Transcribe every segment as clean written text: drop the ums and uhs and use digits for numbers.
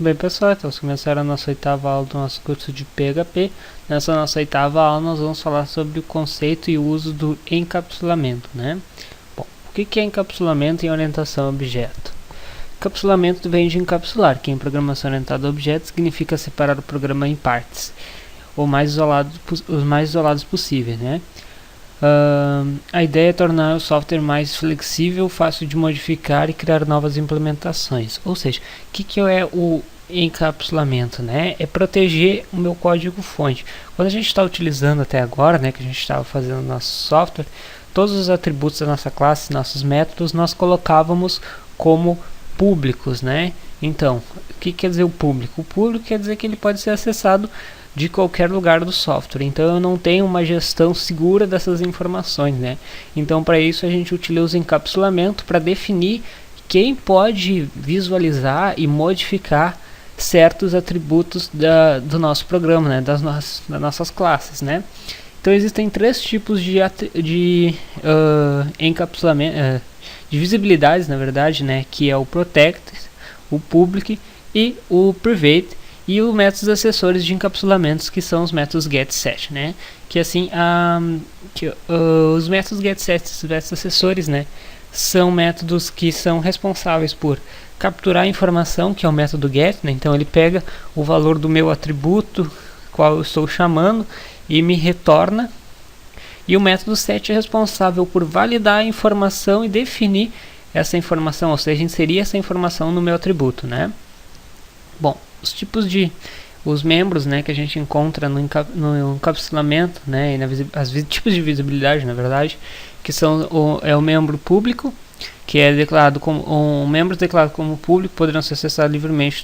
Bem, pessoal, então começar a nossa oitava aula do nosso curso de PHP. Nessa nossa oitava aula nós vamos falar sobre o conceito e o uso do encapsulamento, né? Bom, o que é encapsulamento em orientação a objeto? Encapsulamento vem de encapsular, que em programação orientada a objetos significa separar o programa em partes, ou os mais isolados possíveis, né? A ideia é tornar o software mais flexível, fácil de modificar e criar novas implementações. Ou seja, o que é o encapsulamento, né? É proteger o meu código fonte. Quando a gente está utilizando até agora, né, que a gente estava fazendo nosso software, todos os atributos da nossa classe, nossos métodos, nós colocávamos como públicos, né? Então, o que quer dizer o público? O público quer dizer que ele pode ser acessado de qualquer lugar do software, então eu não tenho uma gestão segura dessas informações, né? Então, para isso a gente utiliza o encapsulamento para definir quem pode visualizar e modificar certos atributos do nosso programa, né? das nossas classes, né? Então existem três tipos de encapsulamento, de visibilidades, na verdade, né? Que é o protect, o public e o private. E os métodos acessórios de encapsulamentos, que são os métodos getSet, né? Que assim, os métodos getSet, os métodos acessórios, né? São métodos que são responsáveis por capturar a informação, que é o método get, né? Então ele pega o valor do meu atributo, qual eu estou chamando, e me retorna. E o método set é responsável por validar a informação e definir essa informação, ou seja, inserir essa informação no meu atributo, né? Bom, os membros, né, que a gente encontra no encapsulamento, né, e tipos de visibilidade, na verdade, que são o membro público, que é declarado como membros declarados como público poderão ser acessados livremente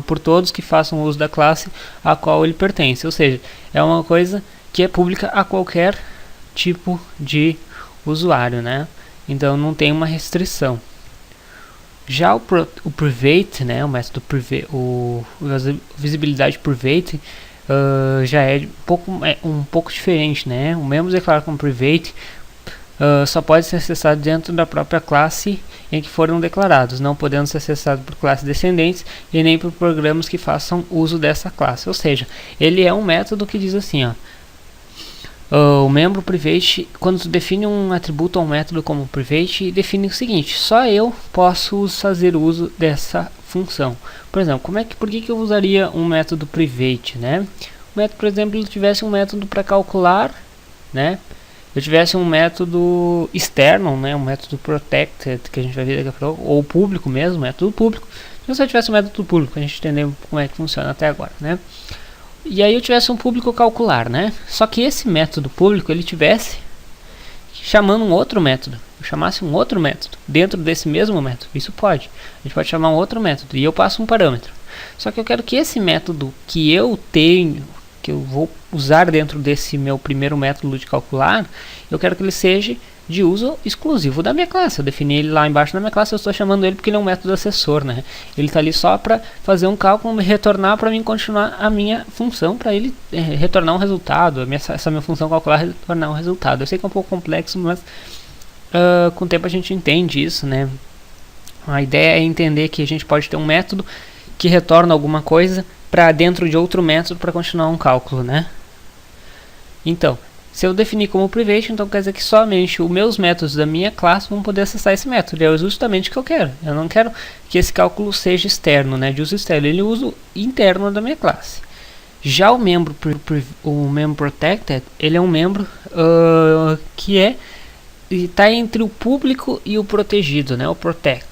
por todos que façam uso da classe a qual ele pertence, ou seja, é uma coisa que é pública a qualquer tipo de usuário, né? Então não tem uma restrição. Já o private, né, o método visibilidade private já é um pouco diferente, né? O membro declarado como private só pode ser acessado dentro da própria classe em que foram declarados, não podendo ser acessado por classes descendentes e nem por programas que façam uso dessa classe. Ou seja, ele é um método que diz assim, ó, o membro private, quando tu define um atributo ou um método como private, define o seguinte: só eu posso fazer uso dessa função. Por exemplo, por que eu usaria um método private, né? O método, por exemplo, ele tivesse um método para calcular, né? Eu tivesse um método externo, né? Um método protected, que a gente vai ver daqui a pouco, ou público mesmo, método público. Se eu tivesse um método público, a gente entendeu como é que funciona até agora, né? E aí eu tivesse um público calcular, né? Só que esse método público, ele tivesse chamando um outro método. Eu chamasse um outro método dentro desse mesmo método. Isso pode. A gente pode chamar um outro método e eu passo um parâmetro. Só que eu quero que esse método que eu tenho, que eu vou usar dentro desse meu primeiro método de calcular, eu quero que ele seja de uso exclusivo da minha classe. Eu defini ele lá embaixo na minha classe, eu estou chamando ele porque ele é um método acessor, né? Ele está ali só para fazer um cálculo e retornar para mim continuar a minha função, para ele retornar um resultado, essa minha função calcular retornar um resultado. Eu sei que é um pouco complexo, mas com o tempo a gente entende isso, né? A ideia é entender que a gente pode ter um método que retorna alguma coisa para dentro de outro método para continuar um cálculo, né? Então, se eu definir como private, então quer dizer que somente os meus métodos da minha classe vão poder acessar esse método. É justamente o que eu quero. Eu não quero que esse cálculo seja externo, né, de uso externo. Ele usa interno da minha classe. Já o membro protected, ele é um membro que está entre o público e o protegido, né, o protected.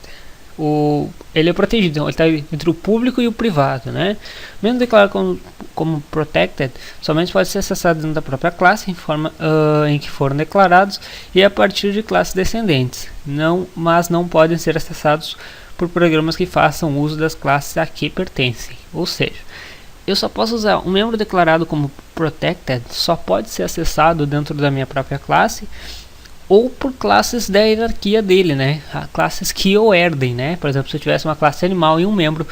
Ele é protegido, ele está entre o público e o privado, né? Mesmo declarado como protected, somente pode ser acessado dentro da própria classe em que foram declarados e a partir de classes descendentes. Mas não podem ser acessados por programas que façam uso das classes a que pertencem. Ou seja, eu só posso usar um membro declarado como protected, só pode ser acessado dentro da minha própria classe ou por classes da hierarquia dele, né? Classes que o herdem, né? Por exemplo, se eu tivesse uma classe animal e um membro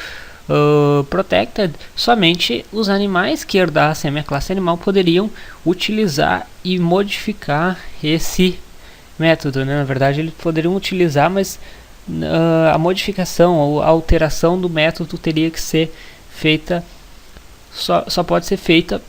protected, somente os animais que herdassem a minha classe animal poderiam utilizar e modificar esse método, né? Na verdade, eles poderiam utilizar, mas a modificação ou a alteração do método teria que ser feita, só pode ser feita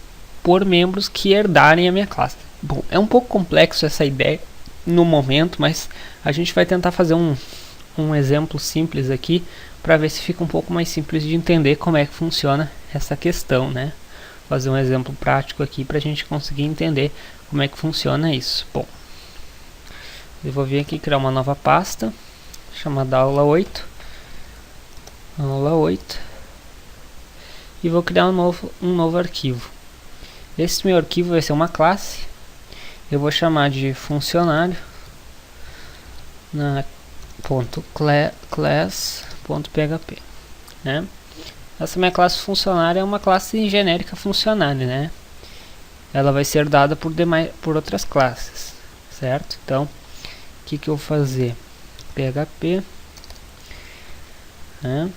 por membros que herdarem a minha classe. Bom, é um pouco complexo essa ideia no momento, mas a gente vai tentar fazer um exemplo simples aqui para ver se fica um pouco mais simples de entender como é que funciona essa questão, né? Fazer um exemplo prático aqui para a gente conseguir entender como é que funciona isso. Bom, eu vou vir aqui criar uma nova pasta chamada aula 8, e vou criar um novo arquivo. Esse meu arquivo vai ser uma classe, eu vou chamar de funcionário na .class.php, né? Essa minha classe funcionário é uma classe genérica funcionário, né? Ela vai ser dada por outras classes, certo? Então, o que eu vou fazer? PHP, né?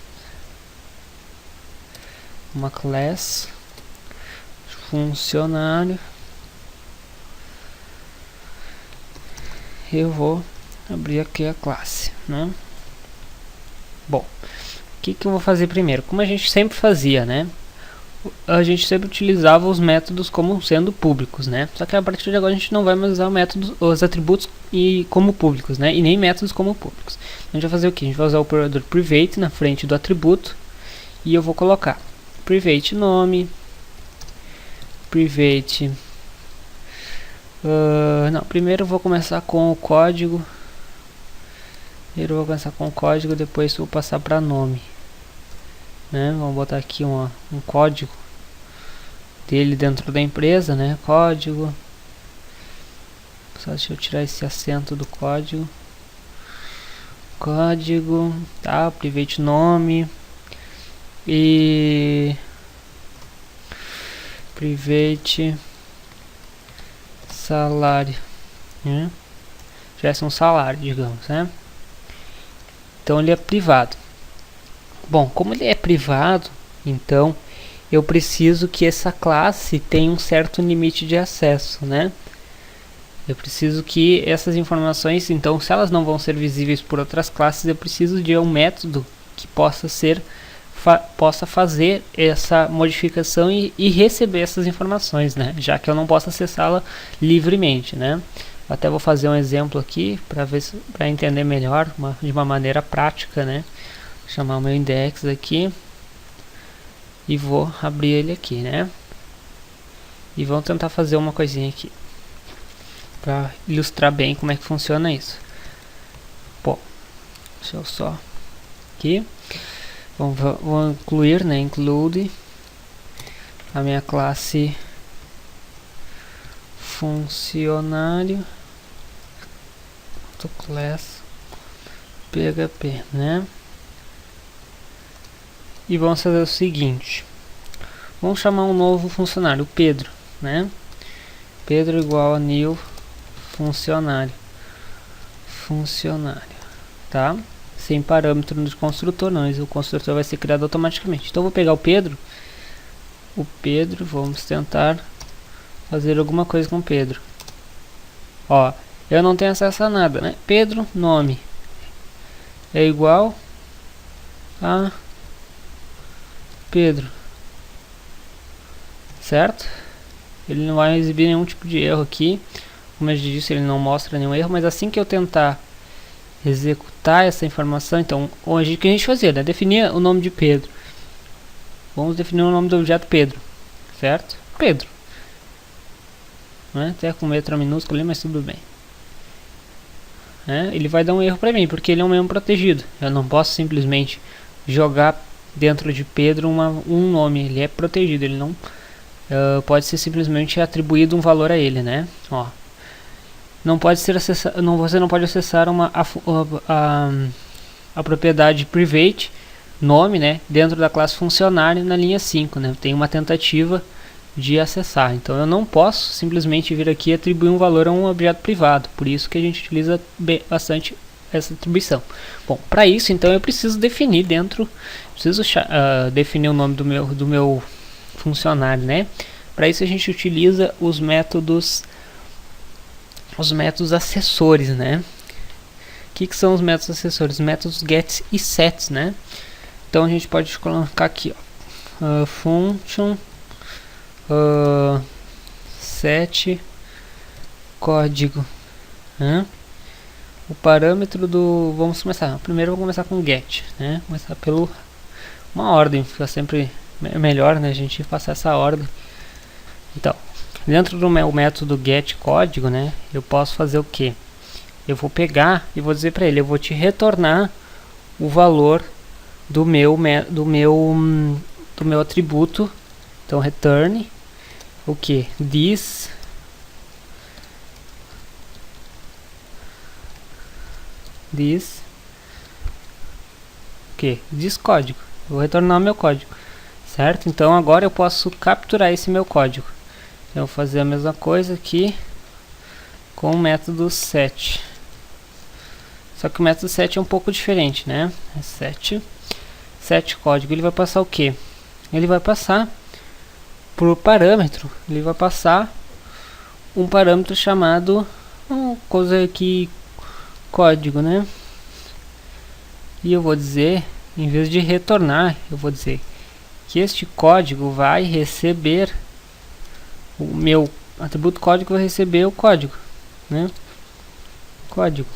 Uma classe funcionário. Eu vou abrir aqui a classe, né? Bom, o que eu vou fazer primeiro? Como a gente sempre fazia, né? A gente sempre utilizava os métodos como sendo públicos, né? Só que a partir de agora a gente não vai mais usar os atributos como públicos, né? E nem métodos como públicos. A gente vai fazer o que? A gente vai usar o operador private na frente do atributo e eu vou colocar private nome, private. Não, primeiro eu vou começar com o código. Depois vou passar para nome. Né? Vamos botar aqui um código dele dentro da empresa, né? Código. Só deixa eu tirar esse acento do código. Código, tá? Private nome e private salário, né? Já é um salário, digamos, né? Então ele é privado. Bom, como ele é privado, então eu preciso que essa classe tenha um certo limite de acesso, né? Eu preciso que essas informações, então, se elas não vão ser visíveis por outras classes, eu preciso de um método que possa fazer essa modificação e receber essas informações, né? Já que eu não posso acessá-la livremente, né? Até vou fazer um exemplo aqui para entender melhor, de uma maneira prática, né? Vou chamar o meu index aqui e vou abrir ele aqui, né? E vamos tentar fazer uma coisinha aqui para ilustrar bem como é que funciona isso. Bom, deixa eu só aqui. Vou incluir, né? Include a minha classe funcionário class PHP, né? E vamos fazer o seguinte: vamos chamar um novo funcionário, Pedro, né? Pedro igual a new funcionário, tá? Sem parâmetro no construtor, não, o construtor vai ser criado automaticamente. Então vou pegar o Pedro, vamos tentar fazer alguma coisa com o Pedro. Ó, eu não tenho acesso a nada, né? Pedro nome é igual a Pedro, certo? Ele não vai exibir nenhum tipo de erro aqui. Como eu disse, ele não mostra nenhum erro, mas assim que eu tentar executar essa informação, então, hoje o que a gente fazia, né? Definir o nome de Pedro. Vamos definir o nome do objeto Pedro, certo? Pedro, né? Até com letra minúscula ali, mas tudo bem. Ele vai dar um erro para mim, porque ele é um membro protegido. Eu não posso simplesmente jogar dentro de Pedro um nome. Ele é protegido, ele não pode ser simplesmente atribuído um valor a ele, né? Ó, não pode ser você não pode acessar a propriedade private nome, né, dentro da classe funcionário na linha 5, né? Tem uma tentativa de acessar, então eu não posso simplesmente vir aqui e atribuir um valor a um objeto privado. Por isso que a gente utiliza bastante essa atribuição. Bom, para isso então eu preciso definir definir o nome do meu funcionário, né? Para isso a gente utiliza os métodos assessores, né? que são os métodos acessórios? Métodos get e set, né? Então a gente pode colocar aqui, ó, function set código, né? O parâmetro do... Vamos começar. Primeiro eu vou começar com get, né? Começar pelo uma ordem, fica sempre melhor, né? A gente passar essa ordem. Então, dentro do meu método get código, né? Eu posso fazer o que? Eu vou pegar e vou dizer para ele, eu vou te retornar o valor do meu atributo. Então return o que? This código. Eu vou retornar o meu código, certo? Então agora eu posso capturar esse meu código. Eu vou fazer a mesma coisa aqui com o método set. Só que o método set é um pouco diferente, né? Set código, ele vai passar o que? Ele vai passar por parâmetro, ele vai passar um parâmetro chamado coisa aqui, código, né? E eu vou dizer, em vez de retornar, eu vou dizer que este código vai receber, o meu atributo código vai receber o código, né? Código,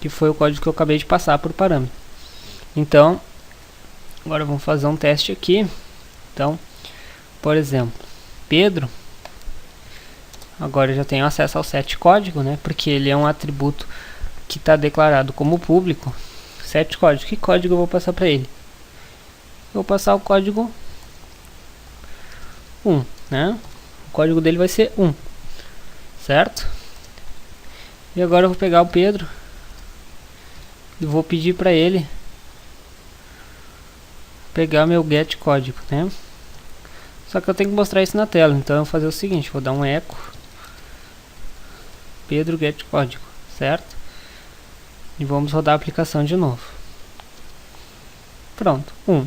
que foi o código que eu acabei de passar por parâmetro. Então, agora vamos fazer um teste aqui. Então, por exemplo, Pedro, agora eu já tenho acesso ao set código, né? Porque ele é um atributo que está declarado como público. Set código, que código eu vou passar para ele? Eu vou passar o código 1, né? O código dele vai ser 1, certo? E agora eu vou pegar o Pedro e vou pedir para ele pegar meu get código, né? Só que eu tenho que mostrar isso na tela, então eu vou fazer o seguinte, vou dar um echo Pedro get código, certo? E vamos rodar a aplicação de novo. Pronto, 1.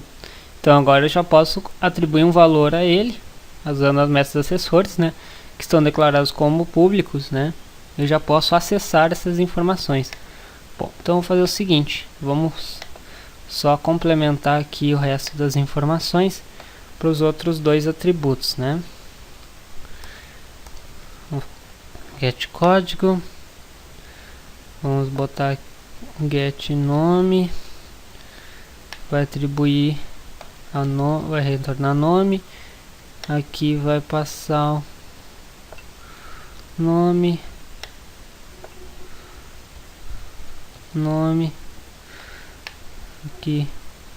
Então agora eu já posso atribuir um valor a ele, usando os métodos acessórios, né? Que estão declarados como públicos, né? Eu já posso acessar essas informações. Bom, então vou fazer o seguinte, vamos só complementar aqui o resto das informações para os outros dois atributos, né? Get código, vamos botar get nome, vai atribuir a nome, vai retornar nome, aqui vai passar o nome, aqui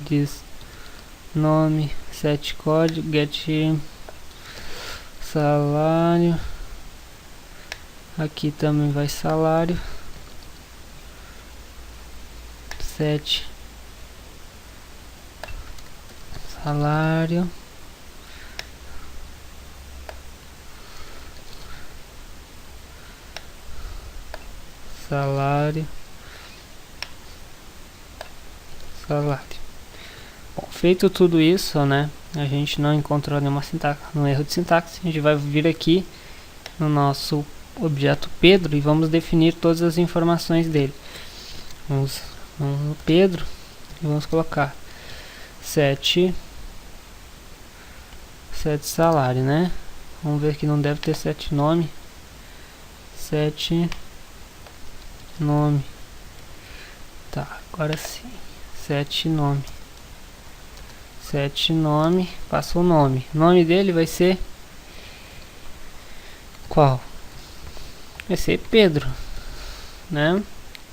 diz nome, set código, get salário, aqui também vai salário, set salário, salário. Bom, feito tudo isso, né? A gente não encontrou nenhuma erro de sintaxe. A gente vai vir aqui no nosso objeto Pedro e vamos definir todas as informações dele. Vamos no Pedro e vamos colocar set salário, né? Vamos ver que não deve ter set nome. Set nome. Tá, agora sim. Set nome, passa o nome. O nome dele vai ser qual? Vai ser Pedro, né?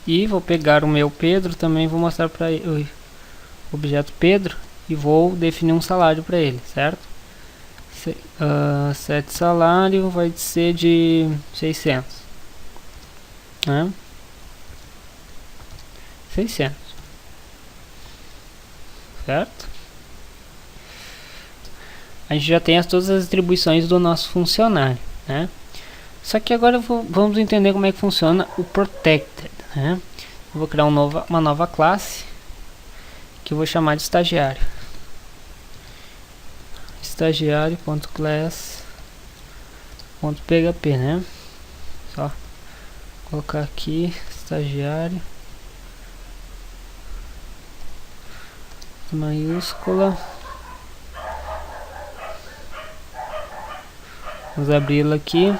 E vou pegar o meu Pedro também, vou mostrar para o objeto Pedro e vou definir um salário para ele, certo? Set salário vai ser de 600, né? 600, certo? A gente já tem todas as atribuições do nosso funcionário, né? Só que agora vamos entender como é que funciona o protected, né? Eu vou criar uma nova classe que eu vou chamar de estagiário. Estagiário.class.php, né? Só colocar aqui estagiário. maiúscula. Vamos abri-la aqui.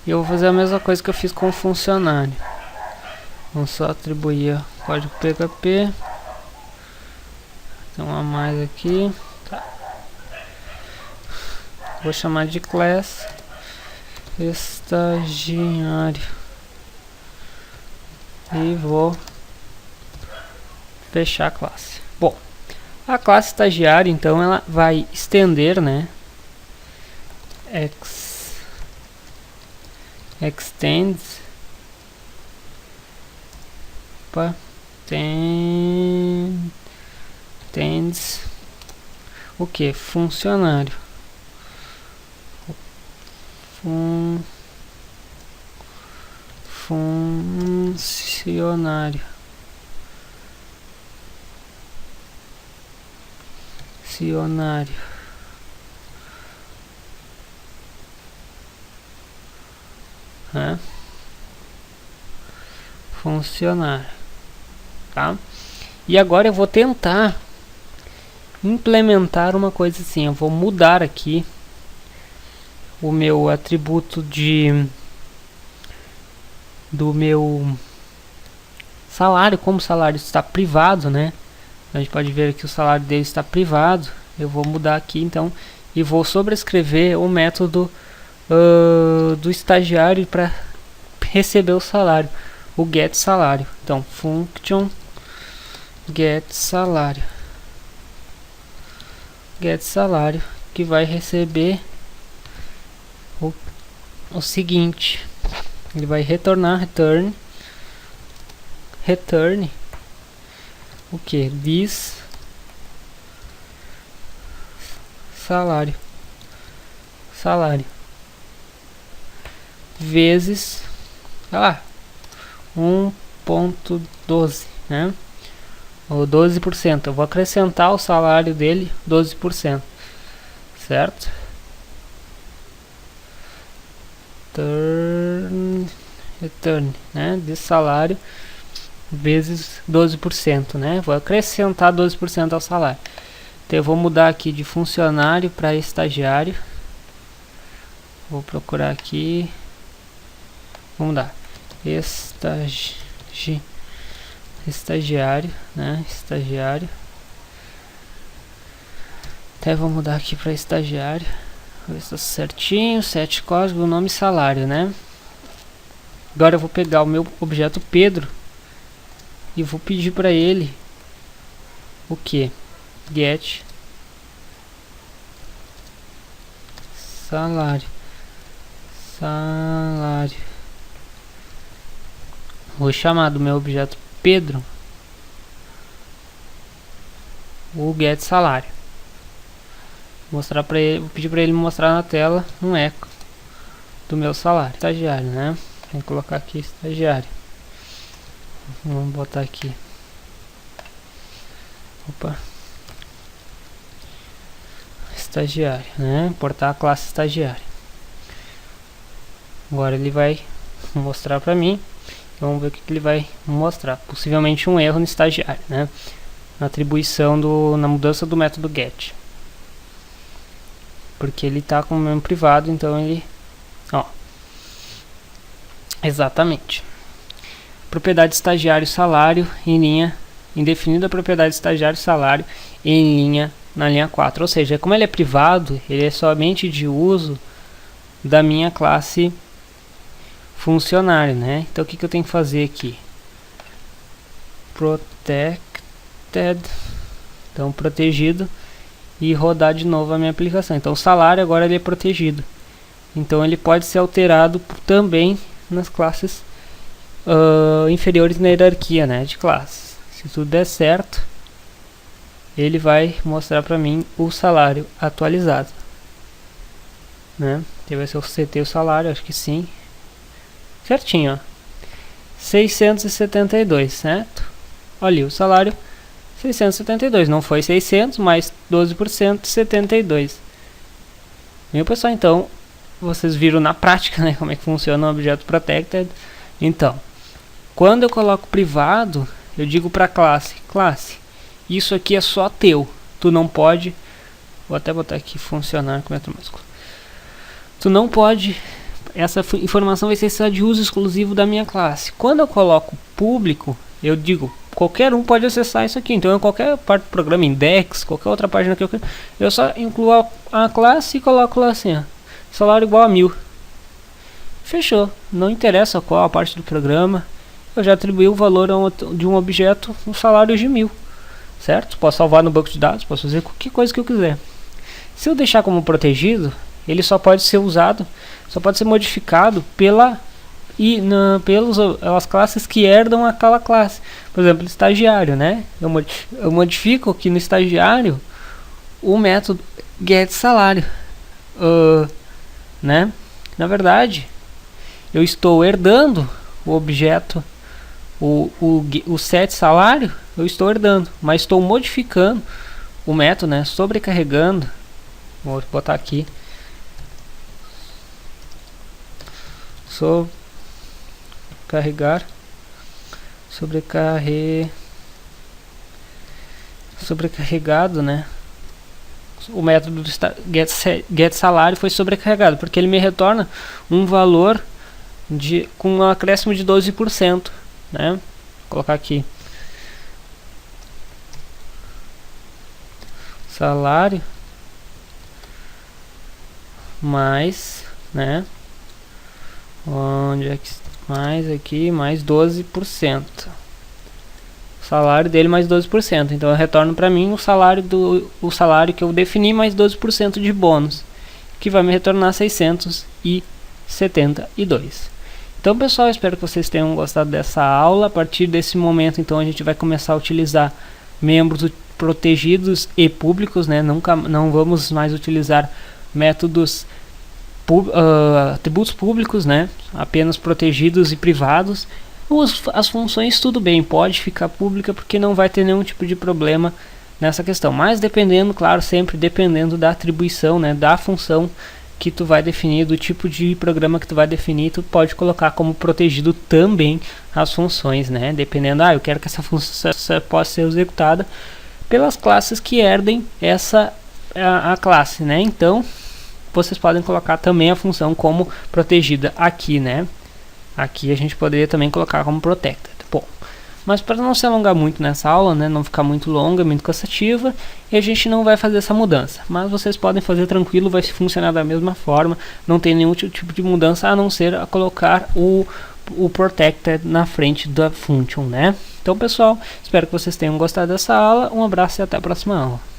E eu vou fazer a mesma coisa que eu fiz com o funcionário. Vamos só atribuir o código PHP. Tem uma a mais aqui. Tá. Vou chamar de class estagiário. E vou fechar a classe. Bom, a classe estagiário, então, ela vai estender, né? Extends. Opa. Tends. O que? Funcionário. Funcionário. Funcionário, tá? E agora eu vou tentar implementar uma coisa assim. Eu vou mudar aqui o meu atributo do meu salário. Como o salário está privado, né? A gente pode ver que o salário dele está privado. Eu vou mudar aqui então e vou sobrescrever o método do estagiário para receber o salário, o get salário. Então function get salário, que vai receber o seguinte. Ele vai retornar return o que? This salário vezes 1.12, né? Ou 12%. Eu vou acrescentar o salário dele 12%, certo? Return, né? De salário vezes 12%, né? Vou acrescentar 12% ao salário. Então eu vou mudar aqui de funcionário para estagiário. Vou procurar aqui. Vamos mudar. Estagiário, né? Estagiário. Até vou mudar aqui para estagiário. Vou ver se está certinho. Set código, nome e salário, né? Agora eu vou pegar o meu objeto Pedro e vou pedir para ele o que? Get salário. Vou chamar do meu objeto Pedro o get salário. Mostrar para ele, vou pedir para ele mostrar na tela um eco do meu salário. Estagiário, né? Vou colocar aqui estagiário. Vamos botar aqui. Opa. Estagiário, né? Importar a classe estagiário. Agora ele vai mostrar para mim. Vamos ver o que ele vai mostrar. Possivelmente um erro no estagiário, né? Na atribuição na mudança do método get. Porque ele está com o membro privado, então ele... Ó. Exatamente. Propriedade estagiário salário em linha indefinida, propriedade estagiário salário em linha na linha 4. Ou seja, como ele é privado, ele é somente de uso da minha classe funcionário, né? Então o que eu tenho que fazer aqui? Protected, então protegido, e rodar de novo a minha aplicação. Então o salário agora ele é protegido, então ele pode ser alterado também nas classes inferiores na hierarquia, né, de classes. Se tudo der certo, ele vai mostrar para mim o salário atualizado, né? Então vai ser o CT o salário, acho que sim. Certinho, ó. 672, certo? Olha o salário 672, não foi 600, mais 12%, 72. Viu, pessoal? Então, vocês viram na prática, né, como é que funciona o objeto protected. Então, quando eu coloco privado, eu digo para a classe, isso aqui é só teu. Tu não pode, vou até botar aqui funcionar com letra maiúscula. Tu não pode, essa informação vai ser só de uso exclusivo da minha classe. Quando eu coloco público, eu digo, qualquer um pode acessar isso aqui. Então, em qualquer parte do programa, index, qualquer outra página que eu só incluo a classe e coloco lá assim, ó, salário igual a 1000. Fechou. Não interessa qual a parte do programa, eu já atribuí o valor de um objeto, um salário de 1000. Certo? Posso salvar no banco de dados, posso fazer qualquer coisa que eu quiser. Se eu deixar como protegido, ele só pode ser usado, só pode ser modificado pelas classes que herdam aquela classe. Por exemplo, estagiário, né? Eu modifico aqui no estagiário o método getSalário, né? Na verdade, eu estou herdando o objeto, o set salário, eu estou herdando, mas estou modificando o método, né? Sobrecarregando. Vou botar aqui. Sobrecarregado, né? O método do getSalário foi sobrecarregado, porque ele me retorna um valor com um acréscimo de 12%, né? Vou colocar aqui salário mais, né? Onde é que mais aqui, mais 12%. O salário dele mais 12%. Então eu retorno para mim o salário que eu defini mais 12% de bônus, que vai me retornar 672. Então, pessoal, espero que vocês tenham gostado dessa aula. A partir desse momento, então, a gente vai começar a utilizar membros protegidos e públicos, né? Não vamos mais utilizar métodos atributos públicos, né? Apenas protegidos e privados. As funções, tudo bem, pode ficar pública porque não vai ter nenhum tipo de problema nessa questão. Mas dependendo, claro, sempre dependendo da atribuição, né? Da função que tu vai definir, do tipo de programa que tu vai definir, tu pode colocar como protegido também as funções, né? Dependendo, eu quero que essa função possa ser executada pelas classes que herdem a classe, né? Então, vocês podem colocar também a função como protegida aqui, né? Aqui a gente poderia também colocar como protected. Bom, mas para não se alongar muito nessa aula, né, não ficar muito longa, muito cansativa, e a gente não vai fazer essa mudança. Mas vocês podem fazer tranquilo, vai funcionar da mesma forma, não tem nenhum tipo de mudança a não ser a colocar o protected na frente da function, né? Então, pessoal, espero que vocês tenham gostado dessa aula. Um abraço e até a próxima aula.